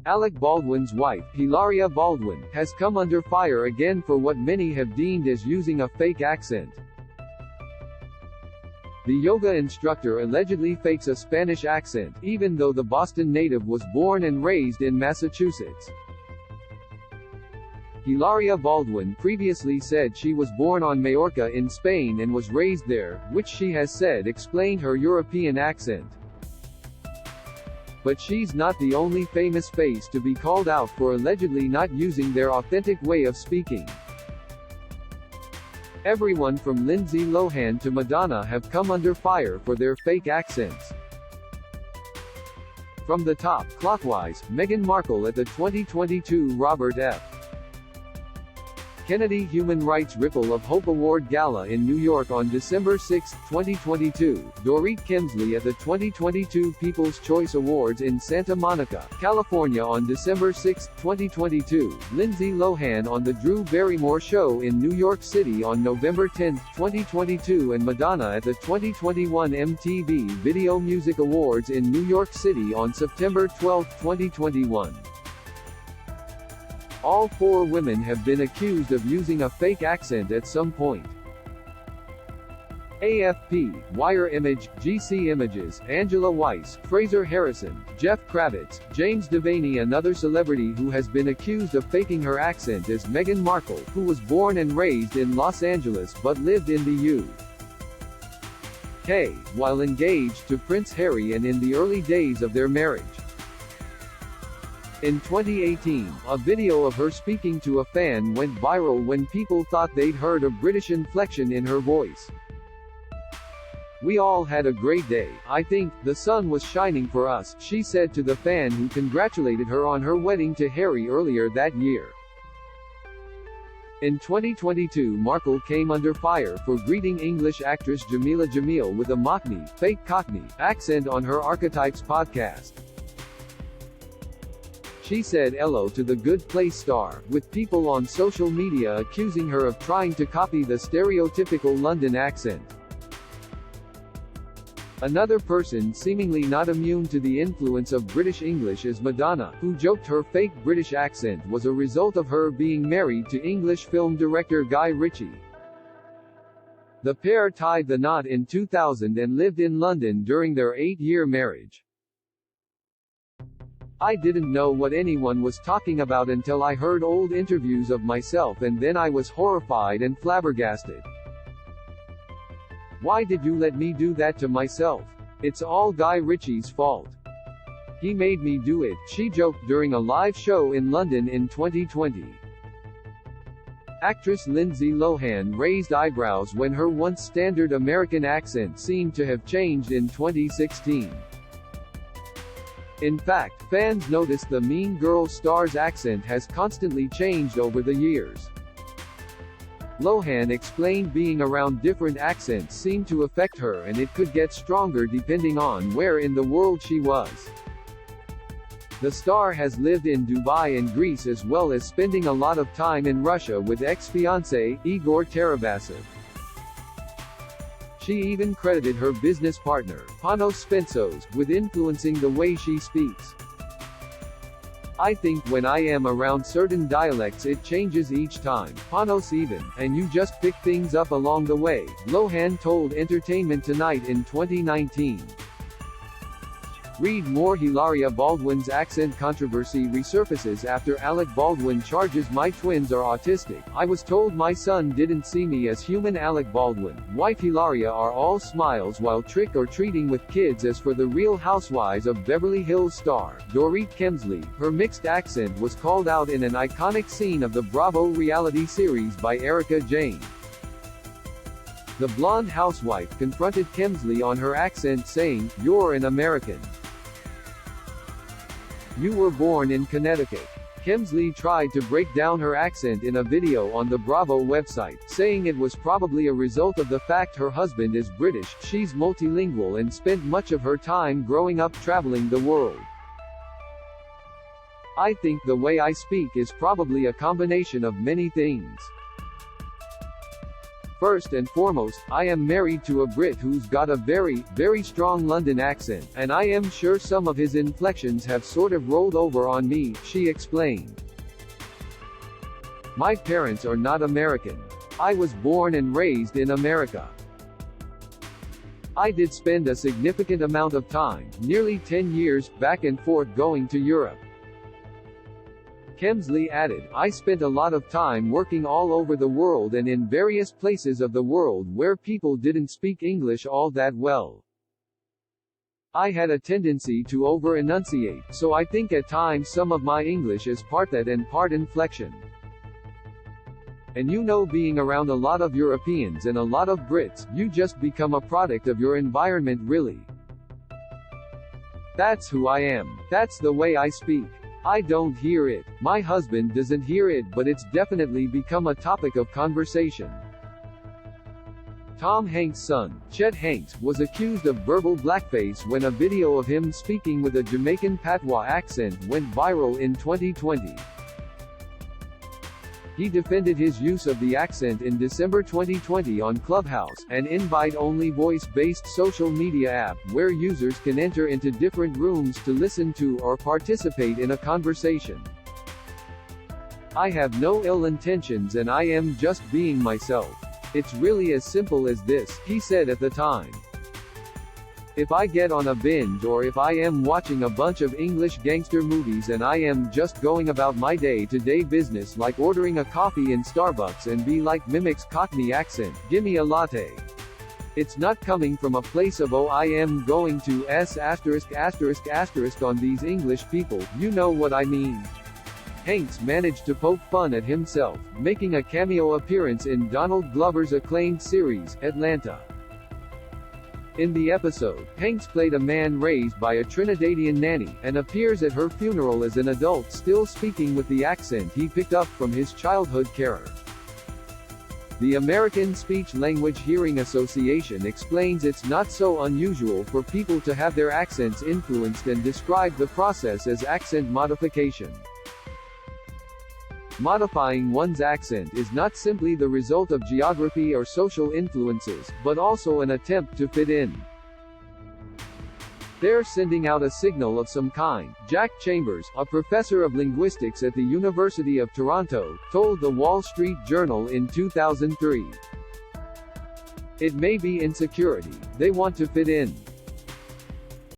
Alec Baldwin's wife, Hilaria Baldwin, has come under fire again for what many have deemed as using a fake accent. The yoga instructor allegedly fakes a Spanish accent, even though the Boston native was born and raised in Massachusetts. Hilaria Baldwin previously said she was born on Majorca in Spain and was raised there, which she has said explained her European accent. But she's not the only famous face to be called out for allegedly not using their authentic way of speaking. Everyone from Lindsay Lohan to Madonna have come under fire for their fake accents. From the top, clockwise, Meghan Markle at the 2022 Robert F. Kennedy Human Rights Ripple of Hope Award Gala in New York on December 6, 2022, Dorit Kemsley at the 2022 People's Choice Awards in Santa Monica, California on December 6, 2022, Lindsay Lohan on The Drew Barrymore Show in New York City on November 10, 2022 and Madonna at the 2021 MTV Video Music Awards in New York City on September 12, 2021. All four women have been accused of using a fake accent at some point. AFP, Wire Image, GC Images, Angela Weiss, Fraser Harrison, Jeff Kravitz, James Devaney. Another celebrity who has been accused of faking her accent is Meghan Markle, who was born and raised in Los Angeles but lived in the UK while engaged to Prince Harry and in the early days of their marriage. In 2018, a video of her speaking to a fan went viral when people thought they'd heard a British inflection in her voice. "We all had a great day. I think the sun was shining for us," she said to the fan who congratulated her on her wedding to Harry earlier that year. In 2022, Markle came under fire for greeting English actress Jameela Jamil with a Mockney, fake Cockney, accent on her Archetypes podcast. She said hello to the Good Place star, with people on social media accusing her of trying to copy the stereotypical London accent. Another person seemingly not immune to the influence of British English is Madonna, who joked her fake British accent was a result of her being married to English film director Guy Ritchie. The pair tied the knot in 2000 and lived in London during their 8-year marriage. "I didn't know what anyone was talking about until I heard old interviews of myself and then I was horrified and flabbergasted. Why did you let me do that to myself? It's all Guy Ritchie's fault. He made me do it," she joked during a live show in London in 2020. Actress Lindsay Lohan raised eyebrows when her once standard American accent seemed to have changed in 2016. In fact, fans noticed the Mean Girls star's accent has constantly changed over the years. Lohan explained being around different accents seemed to affect her and it could get stronger depending on where in the world she was. The star has lived in Dubai and Greece as well as spending a lot of time in Russia with ex-fiancé, Igor Tarabasov. She even credited her business partner, Panos Spensos, with influencing the way she speaks. "I think when I am around certain dialects it changes each time, Panos even, and you just pick things up along the way," Lohan told Entertainment Tonight in 2019. Read more. Hilaria Baldwin's accent controversy resurfaces after Alec Baldwin charges "My twins are autistic. I was told my son didn't see me as human." Alec Baldwin, wife Hilaria are all smiles while trick-or-treating with kids. As for the Real Housewives of Beverly Hills star, Dorit Kemsley, her mixed accent was called out in an iconic scene of the Bravo reality series by Erika Jayne. The blonde housewife confronted Kemsley on her accent saying, "You're an American. You were born in Connecticut." Kemsley tried to break down her accent in a video on the Bravo website, saying it was probably a result of the fact her husband is British, she's multilingual and spent much of her time growing up traveling the world. "I think the way I speak is probably a combination of many things. First and foremost, I am married to a Brit who's got a very, very strong London accent, and I am sure some of his inflections have sort of rolled over on me, she explained. My parents are not American. I was born and raised in America. I did spend a significant amount of time, nearly 10 years, back and forth going to Europe. Kemsley added, I spent a lot of time working all over the world and in various places of the world where people didn't speak English all that well. I had a tendency to over-enunciate, so I think at times some of my English is part that and part inflection. And you know, being around a lot of Europeans and a lot of Brits, you just become a product of your environment really. That's who I am. That's the way I speak. I don't hear it. My husband doesn't hear it, but it's definitely become a topic of conversation. Tom Hanks' son, Chet Hanks, was accused of verbal blackface when a video of him speaking with a Jamaican patois accent went viral in 2020. He defended his use of the accent in December 2020 on Clubhouse, an invite-only voice-based social media app where users can enter into different rooms to listen to or participate in a conversation. I have no ill intentions and I am just being myself. It's really as simple as this, he said at the time. If I get on a binge or if I am watching a bunch of English gangster movies and I am just going about my day-to-day business like ordering a coffee in Starbucks and be like mimics Cockney accent, gimme a latte. It's not coming from a place of oh I am going to s*** on these English people, you know what I mean. Hanks managed to poke fun at himself, making a cameo appearance in Donald Glover's acclaimed series, Atlanta. In the episode, Hanks played a man raised by a Trinidadian nanny, and appears at her funeral as an adult still speaking with the accent he picked up from his childhood carer. The American Speech-Language Hearing Association explains it's not so unusual for people to have their accents influenced and describe the process as accent modification. Modifying one's accent is not simply the result of geography or social influences, but also an attempt to fit in. They're sending out a signal of some kind, Jack Chambers, a professor of linguistics at the University of Toronto, told the Wall Street Journal in 2003. It may be insecurity. They want to fit in.